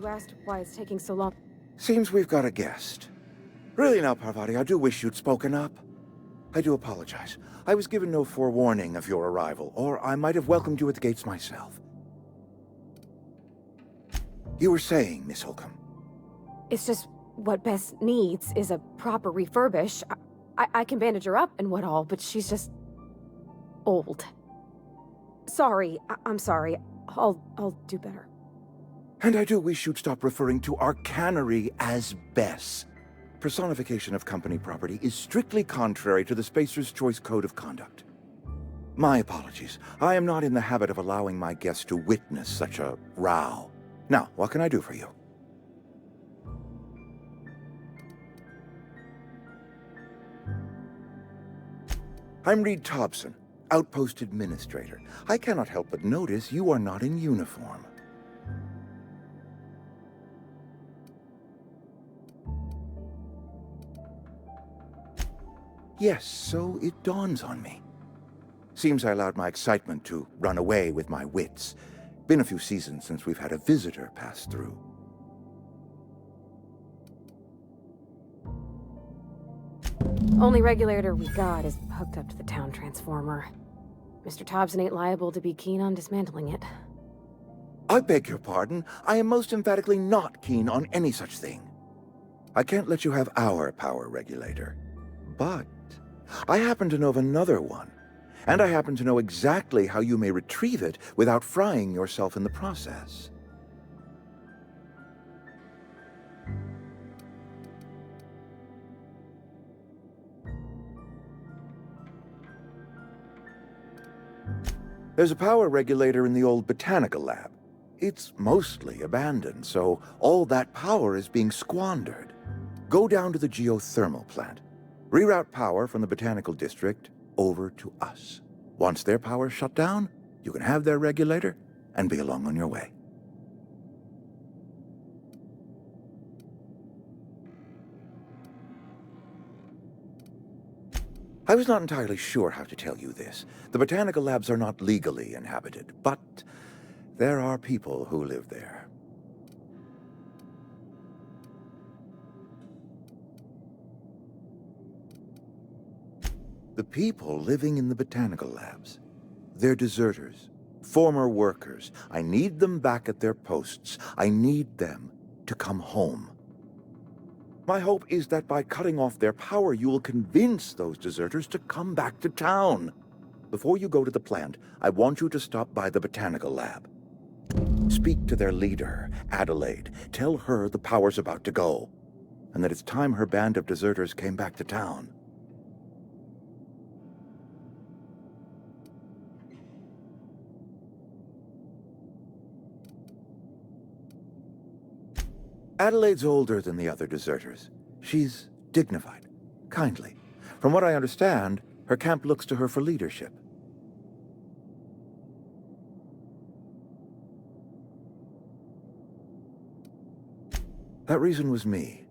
You asked why it's taking so long. Seems we've got a guest. Really now, Parvati, I do wish you'd spoken up. I do apologize. I was given no forewarning of your arrival, or I might have welcomed you at the gates myself. You were saying, Miss Holcomb. It's just what Bess needs is a proper refurbish. I can bandage her up and what all, but she's just old. Sorry, I'm sorry. I'll do better. And I do wish you'd stop referring to our cannery as Bess. Personification of company property is strictly contrary to the Spacer's Choice Code of Conduct. My apologies. I am not in the habit of allowing my guests to witness such a row. Now, what can I do for you? I'm Reed Thompson, Outpost Administrator. I cannot help but notice you are not in uniform. Yes, so it dawns on me. Seems I allowed my excitement to run away with my wits. Been a few seasons since we've had a visitor pass through. Only regulator we got is hooked up to the town transformer. Mr. Thompson ain't liable to be keen on dismantling it. I beg your pardon. I am most emphatically not keen on any such thing. I can't let you have our power regulator. But I happen to know of another one. And I happen to know exactly how you may retrieve it without frying yourself in the process. There's a power regulator in the old botanical lab. It's mostly abandoned, so all that power is being squandered. Go down to the geothermal plant. Reroute power from the botanical district over to us. Once their power's shut down, you can have their regulator and be along on your way. I was not entirely sure how to tell you this. The botanical labs are not legally inhabited, but there are people who live there. The people living in the botanical labs, they're deserters, former workers. I need them back at their posts. I need them to come home. My hope is that by cutting off their power, you will convince those deserters to come back to town. Before you go to the plant, I want you to stop by the botanical lab. Speak to their leader, Adelaide. Tell her the power's about to go, and that it's time her band of deserters came back to town. Adelaide's older than the other deserters. She's dignified, kindly. From what I understand, her camp looks to her for leadership. That reason was me.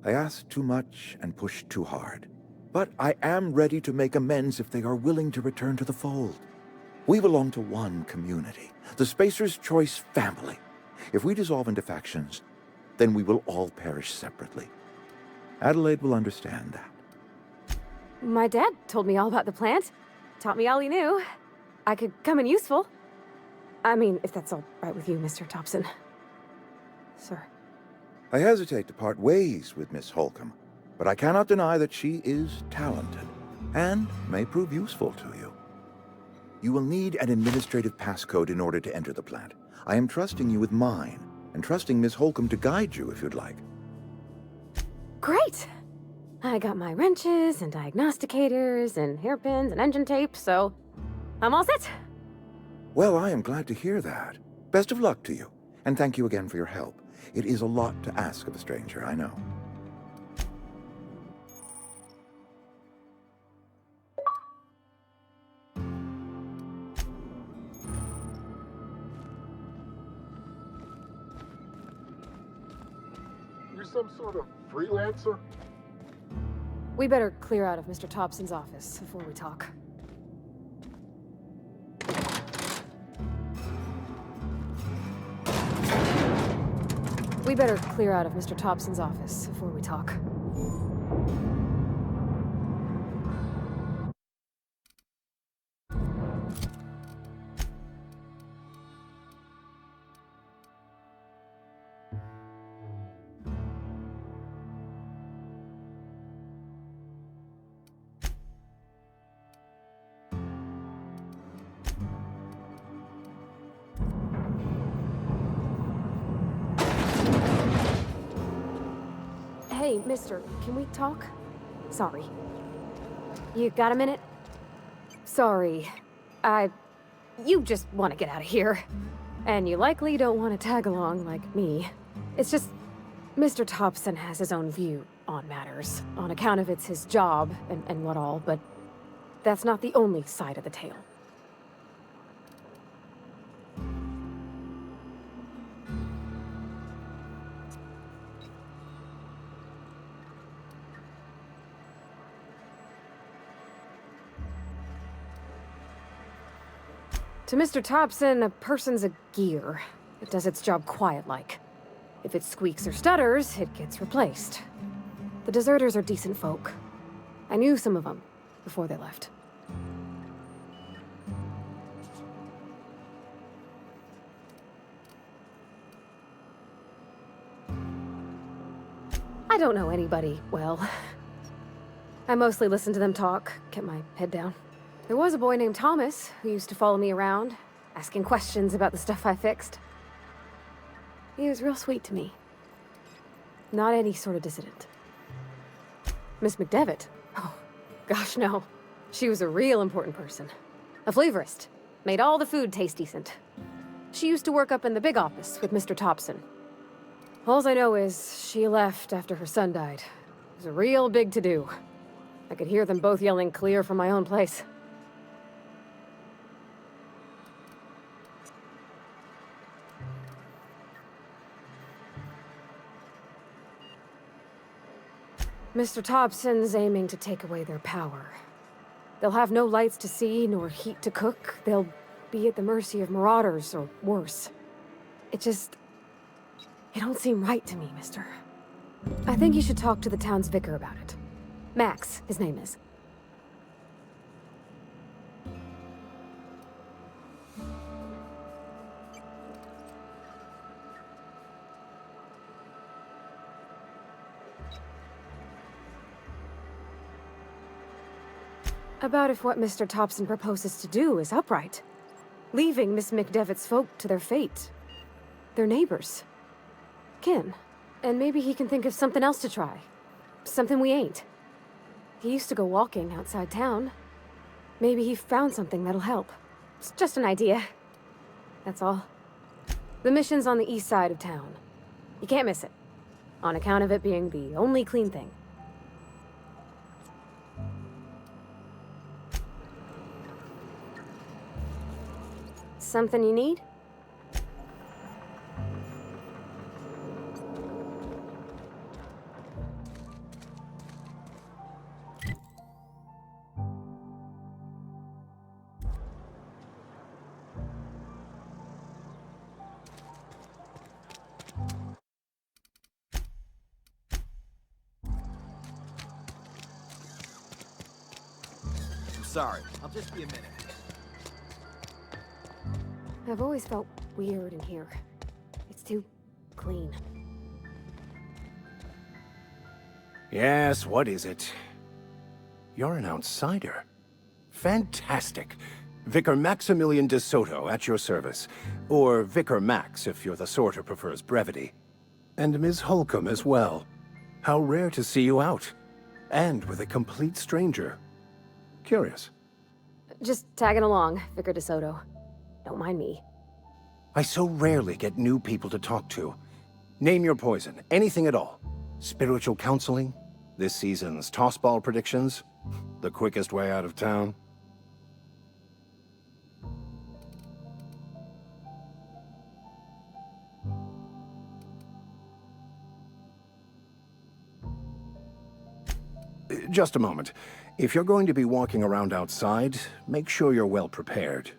I asked too much and pushed too hard. But I am ready to make amends if they are willing to return to the fold. We belong to one community, the Spacer's Choice family. If we dissolve into factions, then we will all perish separately. Adelaide will understand that. My dad told me all about the plant. Taught me all he knew. I could come in useful. I mean, if that's all right with you, Mr. Thompson. Sir. I hesitate to part ways with Miss Holcomb, but I cannot deny that she is talented and may prove useful to you. You will need an administrative passcode in order to enter the plant. I am trusting you with mine, and trusting Miss Holcomb to guide you if you'd like. Great! I got my wrenches and diagnosticators and hairpins and engine tape, so I'm all set. Well, I am glad to hear that. Best of luck to you, and thank you again for your help. It is a lot to ask of a stranger, I know. You're some sort of freelancer? We better clear out of Mr. Thompson's office before we talk. We better clear out of Mr. Thompson's office before we talk. Hey, mister, can we talk? Sorry. You got a minute? Sorry. You just want to get out of here. And you likely don't want to tag along like me. It's just, Mr. Thompson has his own view on matters, on account of it's his job and what all, but that's not the only side of the tale. To Mr. Thompson, a person's a gear. It does its job quiet-like. If it squeaks or stutters, it gets replaced. The deserters are decent folk. I knew some of them before they left. I don't know anybody well. I mostly listen to them talk, kept my head down. There was a boy named Thomas who used to follow me around, asking questions about the stuff I fixed. He was real sweet to me. Not any sort of dissident. Miss McDevitt? Oh, gosh no. She was a real important person. A flavorist. Made all the food taste decent. She used to work up in the big office with Mr. Thompson. Alls I know is she left after her son died. It was a real big to-do. I could hear them both yelling clear from my own place. Mr. Thompson's aiming to take away their power. They'll have no lights to see, nor heat to cook. They'll be at the mercy of marauders, or worse. It don't seem right to me, mister. I think you should talk to the town's vicar about it. Max, his name is. About if what Mr. Thompson proposes to do is upright. Leaving Miss McDevitt's folk to their fate. Their neighbors. Kin. And maybe he can think of something else to try. Something we ain't. He used to go walking outside town. Maybe he found something that'll help. It's just an idea. That's all. The mission's on the east side of town. You can't miss it. On account of it being the only clean thing. Something you need? I'm sorry. I'll just be a minute. I've always felt weird in here. It's too clean. Yes, what is it? You're an outsider. Fantastic. Vicar Maximilian de Soto at your service. Or Vicar Max, if you're the sort who prefers brevity. And Ms. Holcomb as well. How rare to see you out. And with a complete stranger. Curious. Just tagging along, Vicar DeSoto. Don't mind me. I so rarely get new people to talk to. Name your poison, anything at all. Spiritual counseling? This season's tossball predictions? The quickest way out of town? Just a moment. If you're going to be walking around outside, make sure you're well prepared.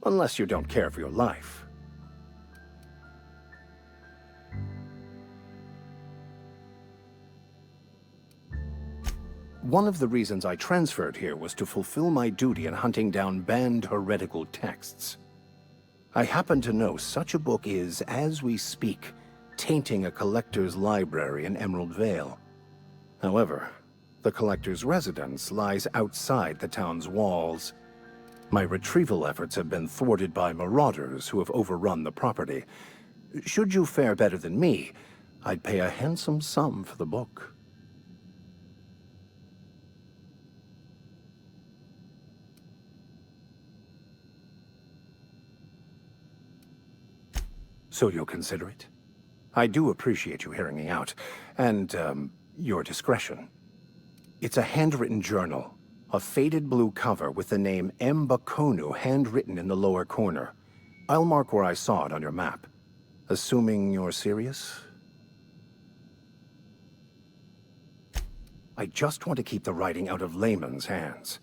Unless you don't care for your life. One of the reasons I transferred here was to fulfill my duty in hunting down banned heretical texts. I happen to know such a book is, as we speak, tainting a collector's library in Emerald Vale. However, the collector's residence lies outside the town's walls. My retrieval efforts have been thwarted by marauders who have overrun the property. Should you fare better than me, I'd pay a handsome sum for the book. So you'll consider it? I do appreciate you hearing me out, and, your discretion. It's a handwritten journal, a faded blue cover with the name M. Bakonu handwritten in the lower corner. I'll mark where I saw it on your map. Assuming you're serious? I just want to keep the writing out of layman's hands.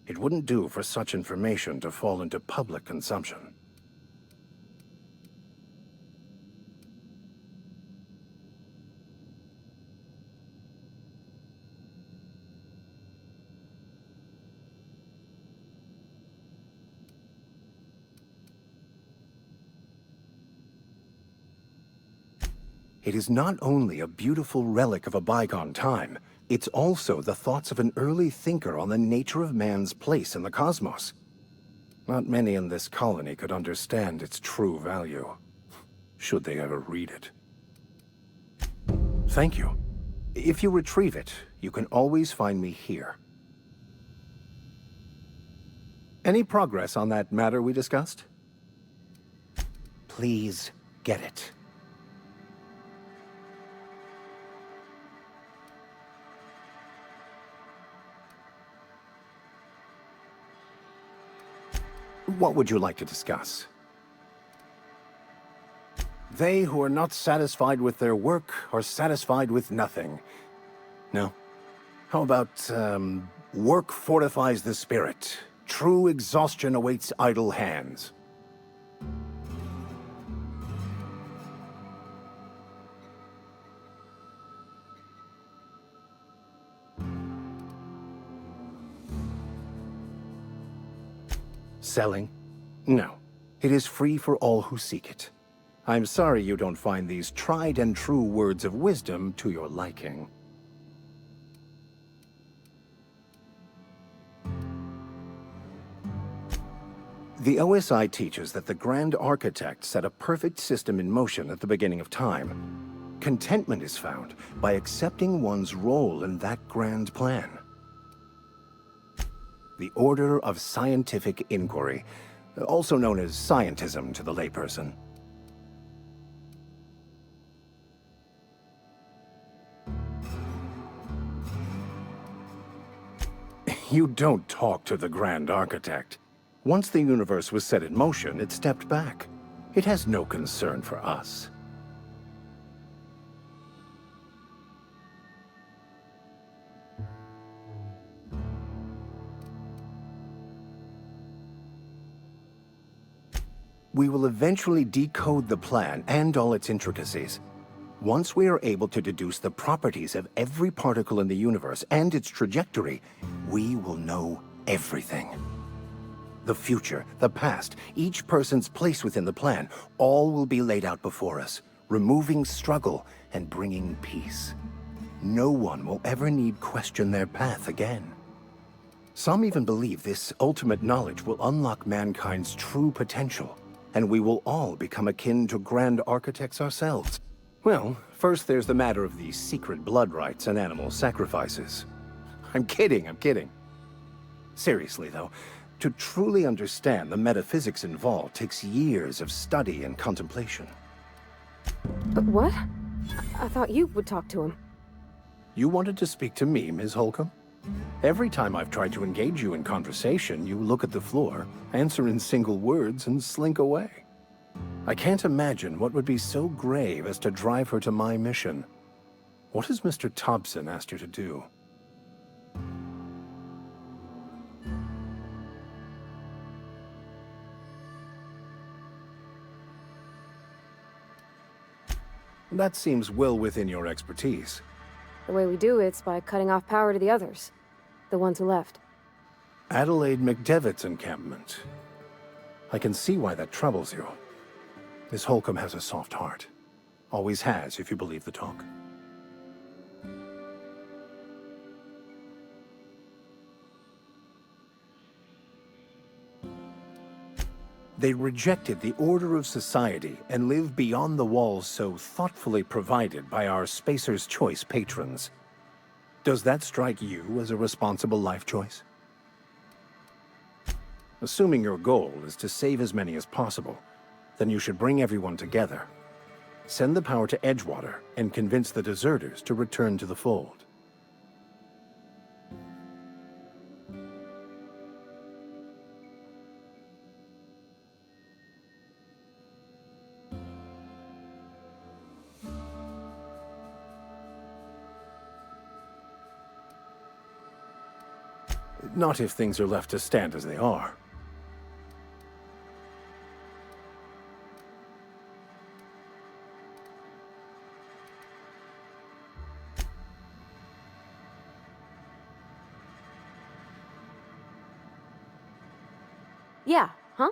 It wouldn't do for such information to fall into public consumption. It is not only a beautiful relic of a bygone time, it's also the thoughts of an early thinker on the nature of man's place in the cosmos. Not many in this colony could understand its true value, should they ever read it. Thank you. If you retrieve it, you can always find me here. Any progress on that matter we discussed? Please get it. What would you like to discuss? They who are not satisfied with their work are satisfied with nothing. No? How about, work fortifies the spirit. True exhaustion awaits idle hands. Selling? No. It is free for all who seek it. I'm sorry you don't find these tried and true words of wisdom to your liking. The OSI teaches that the Grand Architect set a perfect system in motion at the beginning of time. Contentment is found by accepting one's role in that grand plan. The Order of Scientific Inquiry, also known as scientism to the layperson. You don't talk to the Grand Architect. Once the universe was set in motion, it stepped back. It has no concern for us. We will eventually decode the plan and all its intricacies. Once we are able to deduce the properties of every particle in the universe and its trajectory, we will know everything. The future, the past, each person's place within the plan, all will be laid out before us, removing struggle and bringing peace. No one will ever need question their path again. Some even believe this ultimate knowledge will unlock mankind's true potential, and we will all become akin to Grand Architects ourselves. Well, first there's the matter of the secret blood rites and animal sacrifices. I'm kidding. Seriously, though, to truly understand the metaphysics involved takes years of study and contemplation. But what? I thought you would talk to him. You wanted to speak to me, Ms. Holcomb? Every time I've tried to engage you in conversation, you look at the floor, answer in single words, and slink away. I can't imagine what would be so grave as to drive her to my mission. What has Mr. Thompson asked you to do? That seems well within your expertise. The way we do it's by cutting off power to the others. The ones who left. Adelaide McDevitt's encampment. I can see why that troubles you. Miss Holcomb has a soft heart. Always has, if you believe the talk. They rejected the order of society and live beyond the walls so thoughtfully provided by our Spacer's Choice patrons. Does that strike you as a responsible life choice? Assuming your goal is to save as many as possible, then you should bring everyone together. Send the power to Edgewater and convince the deserters to return to the fold. Not if things are left to stand as they are. Yeah, huh?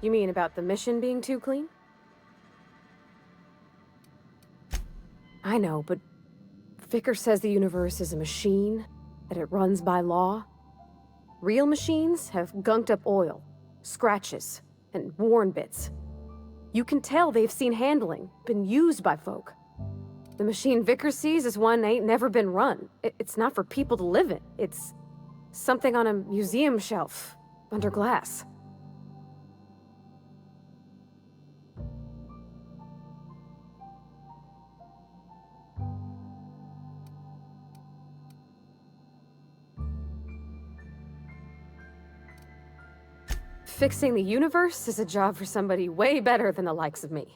You mean about the mission being too clean? I know, but Vicker says the universe is a machine, that it runs by law. Real machines have gunked up oil, scratches, and worn bits. You can tell they've seen handling, been used by folk. The machine Vicker sees is one ain't never been run. It's not for people to live in. It's something on a museum shelf, under glass. Fixing the universe is a job for somebody way better than the likes of me.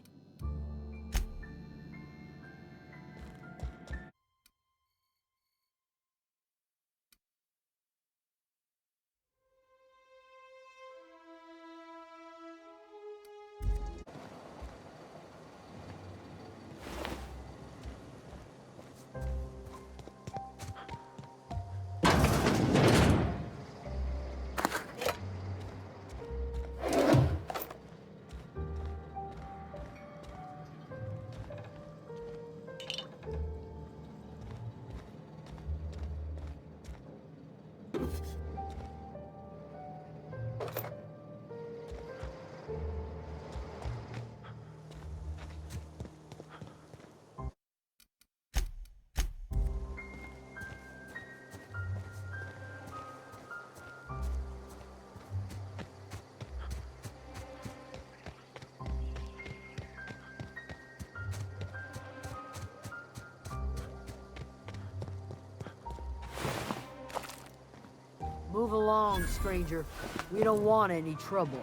Move along, stranger. We don't want any trouble.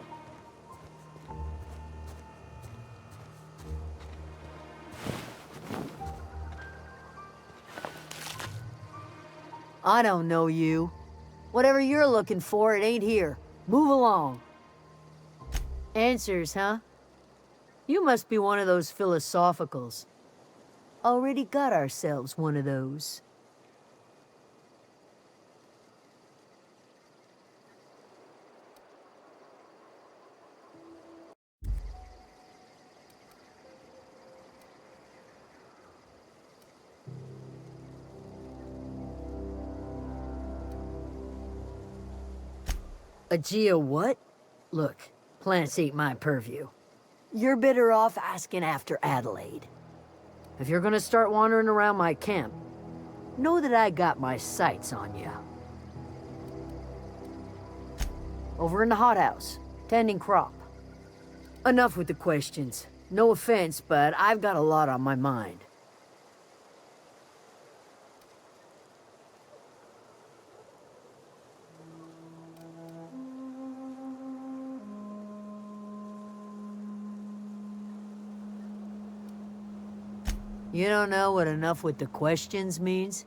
I don't know you. Whatever you're looking for, it ain't here. Move along. Answers, huh? You must be one of those philosophicals. Already got ourselves one of those. A geo what? Look, plants ain't my purview. You're better off asking after Adelaide. If you're gonna start wandering around my camp, know that I got my sights on you. Over in the hothouse, tending crop. Enough with the questions. No offense, but I've got a lot on my mind. You don't know what enough with the questions means?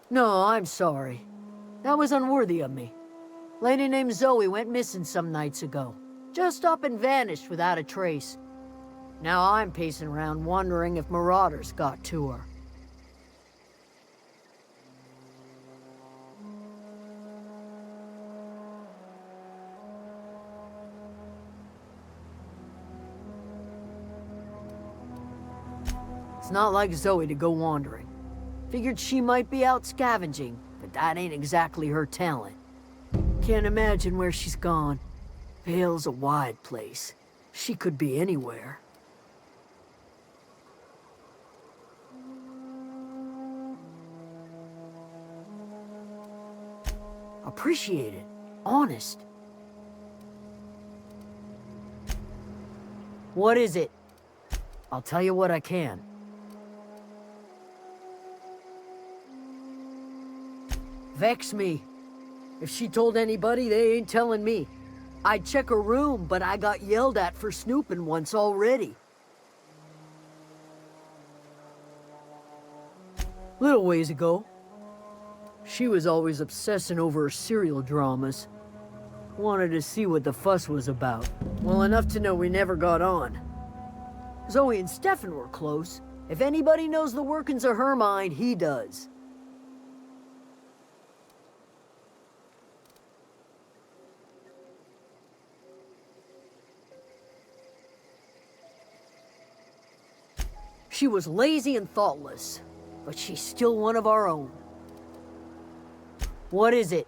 No, I'm sorry. That was unworthy of me. Lady named Zoe went missing some nights ago. Just up and vanished without a trace. Now I'm pacing around wondering if marauders got to her. It's not like Zoe to go wandering. Figured she might be out scavenging, but that ain't exactly her talent. Can't imagine where she's gone. Vale's a wide place. She could be anywhere. Appreciate it. Honest. What is it? I'll tell you what I can. Vex me. If she told anybody, they ain't telling me. I'd check her room, but I got yelled at for snooping once already. Little ways ago. She was always obsessing over her serial dramas. Wanted to see what the fuss was about. Well enough to know we never got on. Zoe and Stefan were close. If anybody knows the workings of her mind, he does. She was lazy and thoughtless, but she's still one of our own. What is it?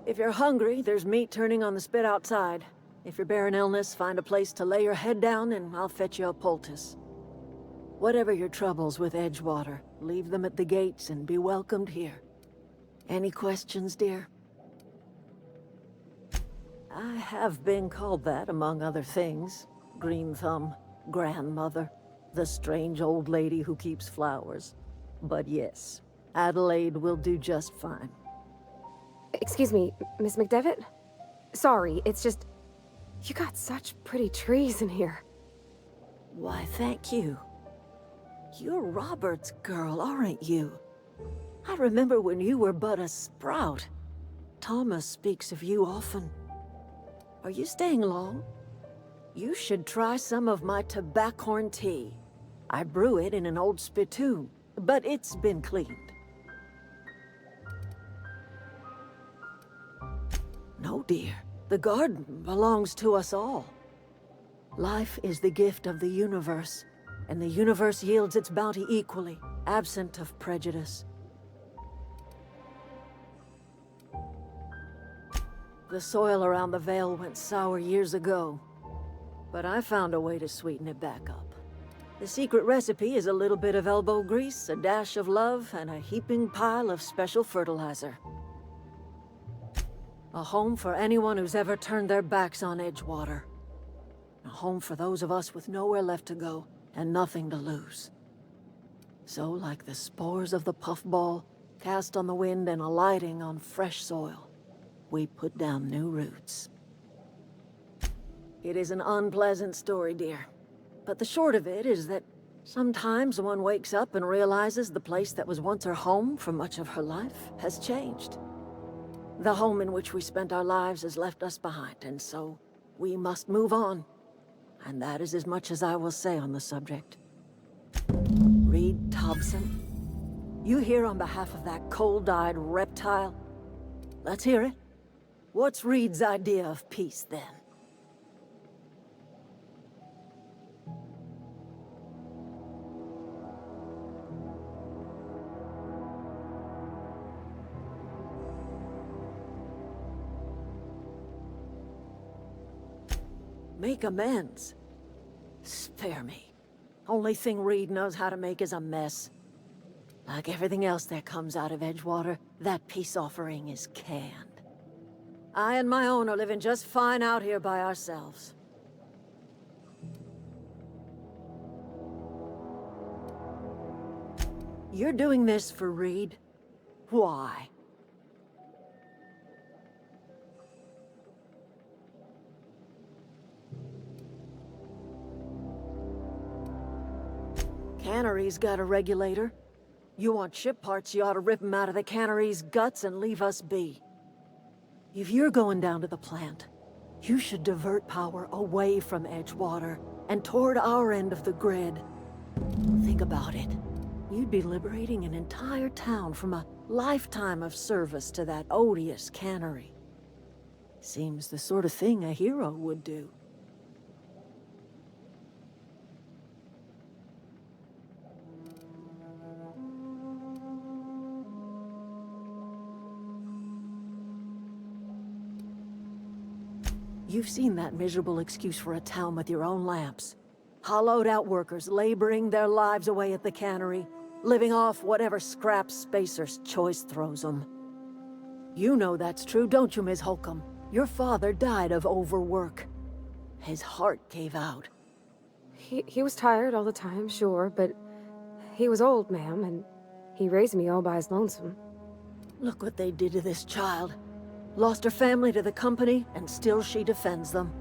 If you're hungry, there's meat turning on the spit outside. If you're bearing illness, find a place to lay your head down and I'll fetch you a poultice. Whatever your troubles with Edgewater, leave them at the gates and be welcomed here. Any questions, dear? I have been called that, among other things. Green Thumb, grandmother, the strange old lady who keeps flowers. But yes, Adelaide will do just fine. Excuse me, Miss McDevitt? Sorry, it's just... You got such pretty trees in here. Why, thank you. You're Robert's girl, aren't you? I remember when you were but a sprout. Thomas speaks of you often. Are you staying long? You should try some of my tobaccorn tea. I brew it in an old spittoon, but it's been cleaned. No, dear. The garden belongs to us all. Life is the gift of the universe, and the universe yields its bounty equally, absent of prejudice. The soil around the Vale went sour years ago, but I found a way to sweeten it back up. The secret recipe is a little bit of elbow grease, a dash of love, and a heaping pile of special fertilizer. A home for anyone who's ever turned their backs on Edgewater. A home for those of us with nowhere left to go and nothing to lose. So, like the spores of the puffball, cast on the wind and alighting on fresh soil, we put down new roots. It is an unpleasant story, dear. But the short of it is that sometimes one wakes up and realizes the place that was once her home for much of her life has changed. The home in which we spent our lives has left us behind, and so we must move on. And that is as much as I will say on the subject. Reed Thompson, you here on behalf of that cold-eyed reptile? Let's hear it. What's Reed's idea of peace, then? Make amends. Spare me. Only thing Reed knows how to make is a mess. Like everything else that comes out of Edgewater, that peace offering is canned. I and my own are living just fine out here by ourselves. You're doing this for Reed? Why? Cannery's got a regulator. You want ship parts, you ought to rip 'em out of the cannery's guts and leave us be. If you're going down to the plant, you should divert power away from Edgewater and toward our end of the grid. Think about it. You'd be liberating an entire town from a lifetime of service to that odious cannery. Seems the sort of thing a hero would do. You've seen that miserable excuse for a town with your own lamps. Hollowed-out workers laboring their lives away at the cannery, living off whatever scrap Spacer's Choice throws them. You know that's true, don't you, Ms. Holcomb? Your father died of overwork. His heart gave out. He was tired all the time, sure, but he was old, ma'am, and he raised me all by his lonesome. Look what they did to this child. Lost her family to the company, and still she defends them.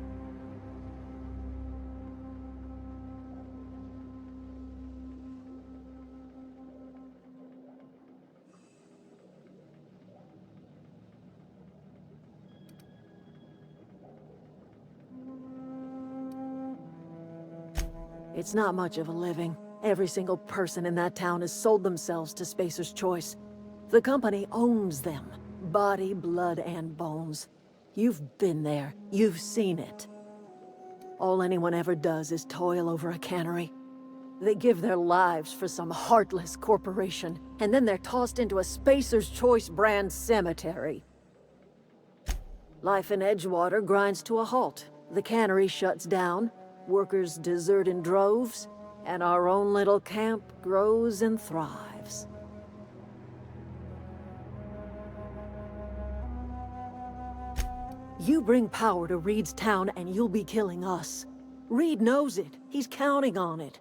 It's not much of a living. Every single person in that town has sold themselves to Spacer's Choice. The company owns them. Body, blood, and bones. You've been there. You've seen it. All anyone ever does is toil over a cannery. They give their lives for some heartless corporation, and then they're tossed into a Spacer's Choice brand cemetery. Life in Edgewater grinds to a halt. The cannery shuts down, workers desert in droves, and our own little camp grows and thrives. You bring power to Reed's town and you'll be killing us. Reed knows it. He's counting on it.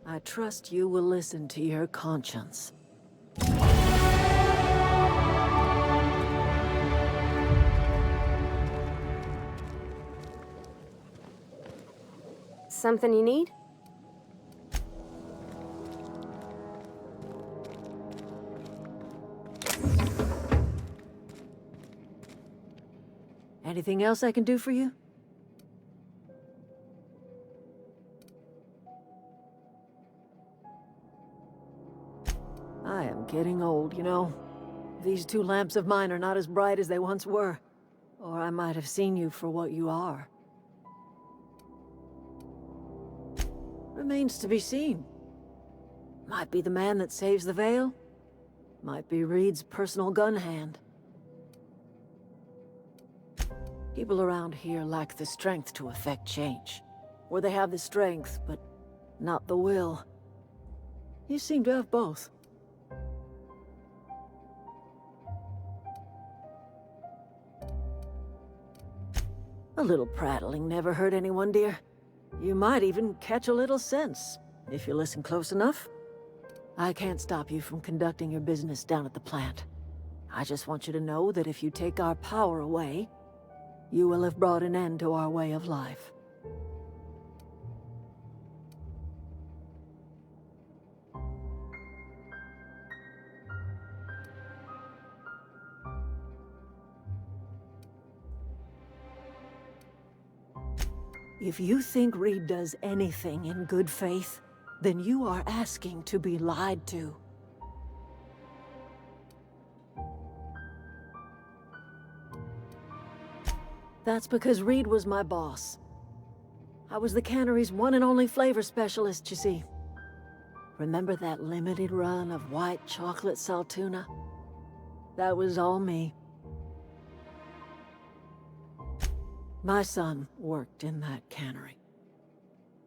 I trust you will listen to your conscience. Something you need? Anything else I can do for you? I am getting old, you know. These two lamps of mine are not as bright as they once were. Or I might have seen you for what you are. Remains to be seen. Might be the man that saves the Veil. Might be Reed's personal gun hand. People around here lack the strength to effect change. Or they have the strength, but not the will. You seem to have both. A little prattling never hurt anyone, dear. You might even catch a little sense, if you listen close enough. I can't stop you from conducting your business down at the plant. I just want you to know that if you take our power away, you will have brought an end to our way of life. If you think Reed does anything in good faith, then you are asking to be lied to. That's because Reed was my boss. I was the cannery's one and only flavor specialist, you see. Remember that limited run of white chocolate saltuna? That was all me. My son worked in that cannery.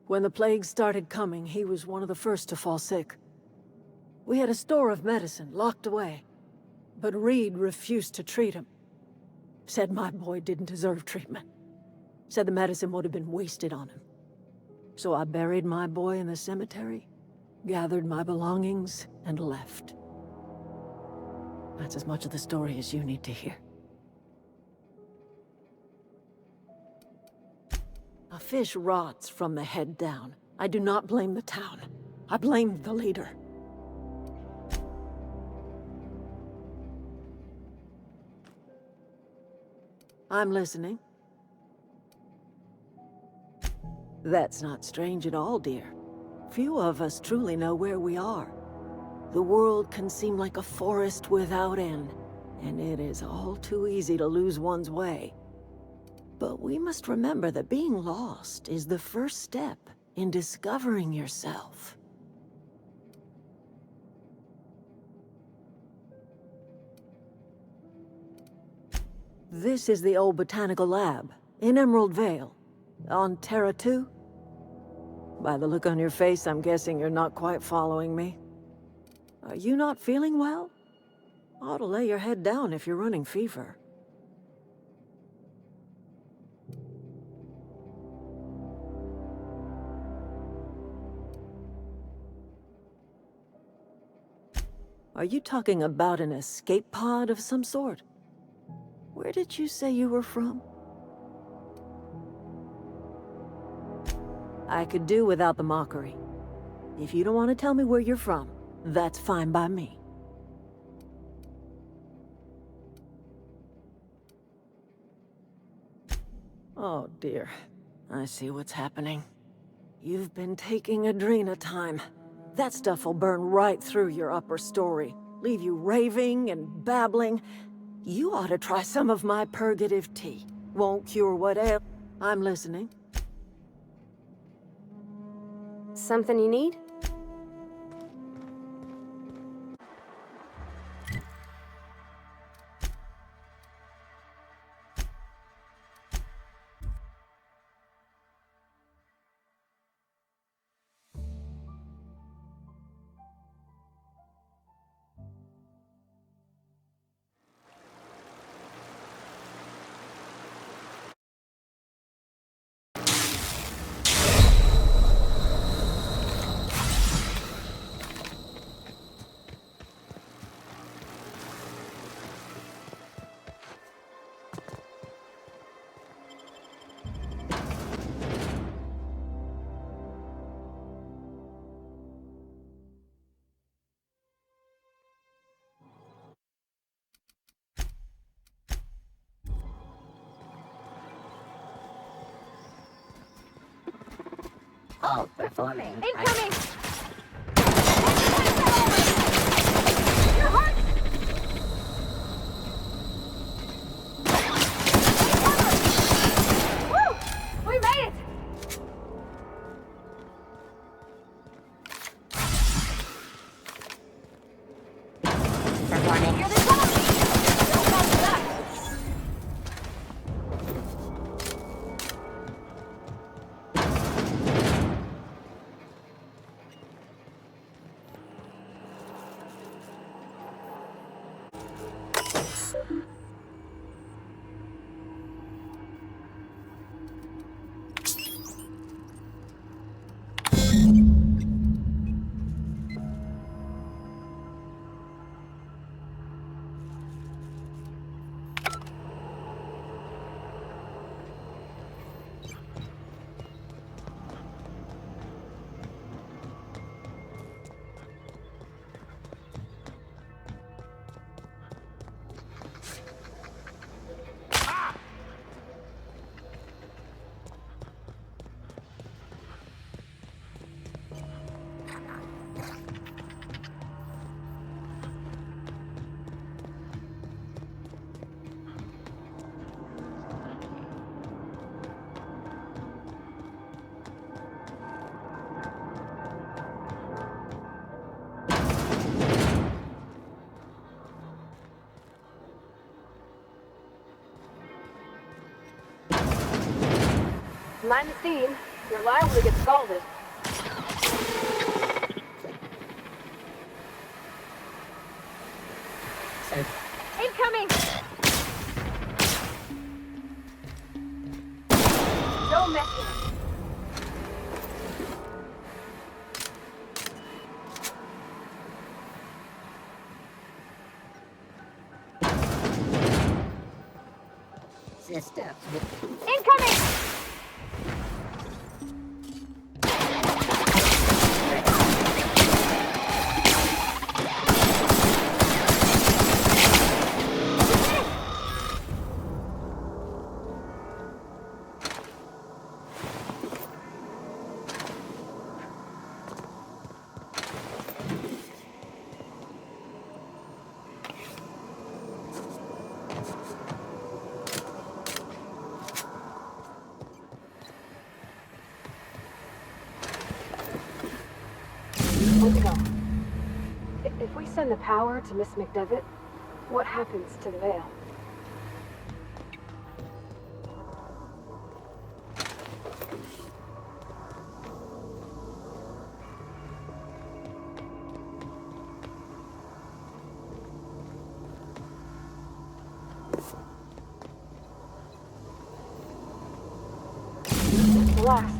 When the plague started coming, he was one of the first to fall sick. We had a store of medicine locked away, but Reed refused to treat him. Said my boy didn't deserve treatment. Said the medicine would have been wasted on him. So I buried my boy in the cemetery, gathered my belongings, and left. That's as much of the story as you need to hear. A fish rots from the head down. I do not blame the town. I blame the leader. I'm listening. That's not strange at all, dear. Few of us truly know where we are. The world can seem like a forest without end, and it is all too easy to lose one's way. But we must remember that being lost is the first step in discovering yourself. This is the old botanical lab, in Emerald Vale, on Terra 2. By the look on your face, I'm guessing you're not quite following me. Are you not feeling well? Ought to lay your head down if you're running fever. Are you talking about an escape pod of some sort? Where did you say you were from? I could do without the mockery. If you don't want to tell me where you're from, that's fine by me. Oh dear, I see what's happening. You've been taking Adrena time. That stuff will burn right through your upper story, leave you raving and babbling. You ought to try some of my purgative tea. Won't cure whatever. I'm listening. Something you need? All performing. Incoming! Woo! We made it! Performing. Here they come! Don't mess it up! Mind the scene. You're liable to get scalded. Incoming! messy. Sister. Incoming! Where'd it go? If we send the power to Miss McDevitt, what happens to the veil? The last.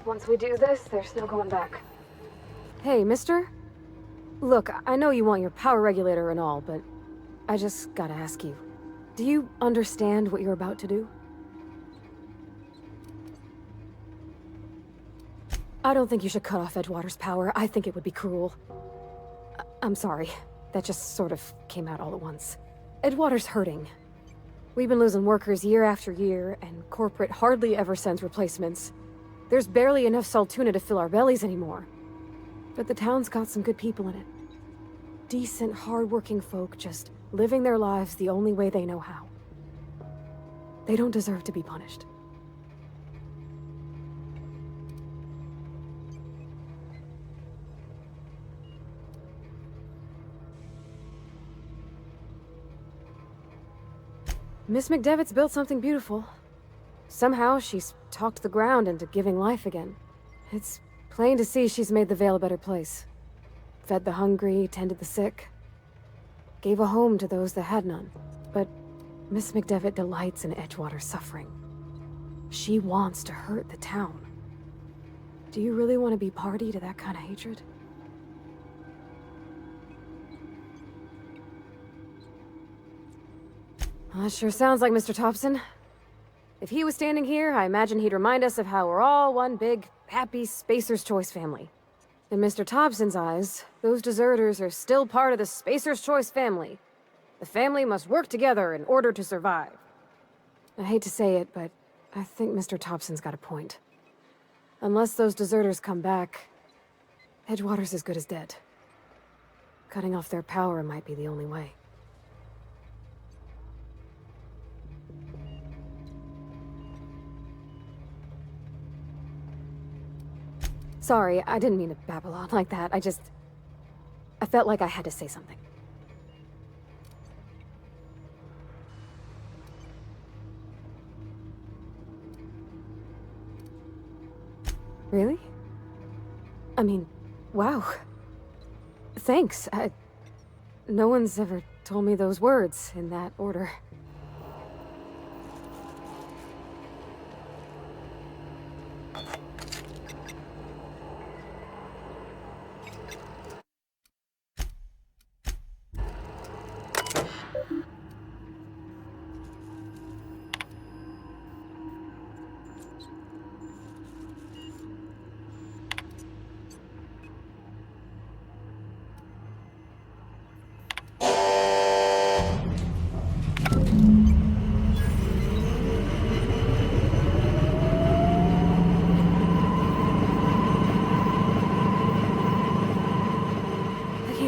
Once we do this, there's no going back. Hey, mister? Look, I know you want your power regulator and all, but I just gotta ask you. Do you understand what you're about to do? I don't think you should cut off Edgewater's power. I think it would be cruel. I'm sorry. That just sort of came out all at once. Edgewater's hurting. We've been losing workers year after year, and corporate hardly ever sends replacements. There's barely enough Saltuna to fill our bellies anymore. But the town's got some good people in it. Decent, hard-working folk just living their lives the only way they know how. They don't deserve to be punished. Miss McDevitt's built something beautiful. Somehow, she's talked the ground into giving life again. It's plain to see she's made the Vale a better place. Fed the hungry, tended the sick. Gave a home to those that had none. But Miss McDevitt delights in Edgewater's suffering. She wants to hurt the town. Do you really want to be party to that kind of hatred? Well, that sure sounds like Mr. Thompson. If he was standing here, I imagine he'd remind us of how we're all one big, happy Spacer's Choice family. In Mr. Thompson's eyes, those deserters are still part of the Spacer's Choice family. The family must work together in order to survive. I hate to say it, but I think Mr. Thompson's got a point. Unless those deserters come back, Edgewater's as good as dead. Cutting off their power might be the only way. Sorry, I didn't mean to babble on like that. I felt like I had to say something. Really? I mean, wow. Thanks. No one's ever told me those words in that order.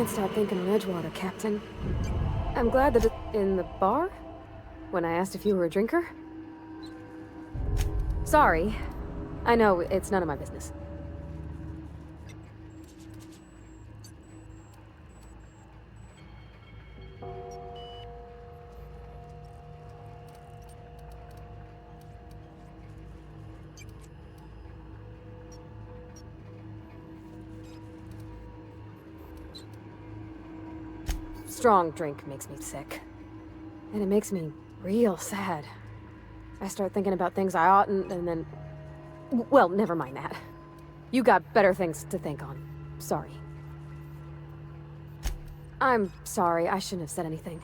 Stop thinking on Edgewater, Captain. I'm glad that in the bar? When I asked if you were a drinker? Sorry. I know, it's none of my business. Strong drink makes me sick. And it makes me real sad. I start thinking about things I oughtn't, and then... Well, never mind that. You got better things to think on. Sorry. I'm sorry, I shouldn't have said anything.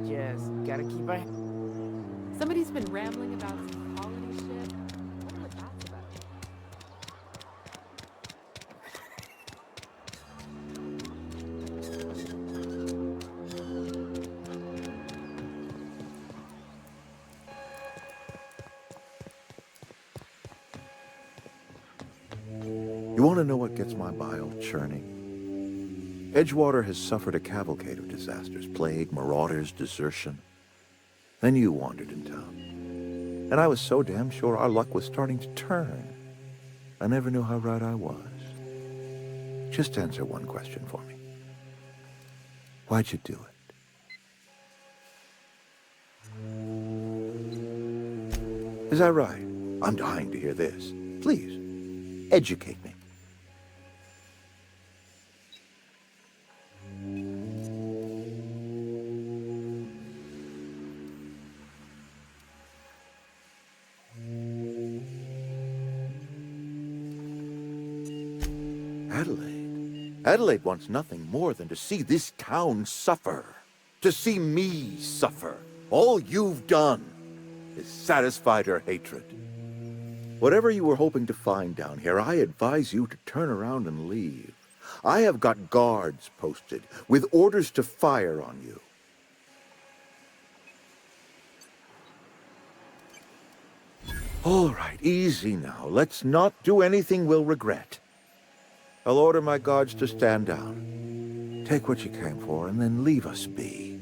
Just gotta keep our... Somebody's been rambling about some colony shit. I wonder what that's about. You want to know what gets my bile churning? Edgewater has suffered a cavalcade of disasters, plague, marauders, desertion. Then you wandered in town. And I was so damn sure our luck was starting to turn. I never knew how right I was. Just answer one question for me. Why'd you do it? Is that right? I'm dying to hear this. Please, educate me. Adelaide wants nothing more than to see this town suffer. To see me suffer. All you've done is satisfied her hatred. Whatever you were hoping to find down here, I advise you to turn around and leave. I have got guards posted with orders to fire on you. All right, easy now. Let's not do anything we'll regret. I'll order my guards to stand down. Take what you came for and then leave us be.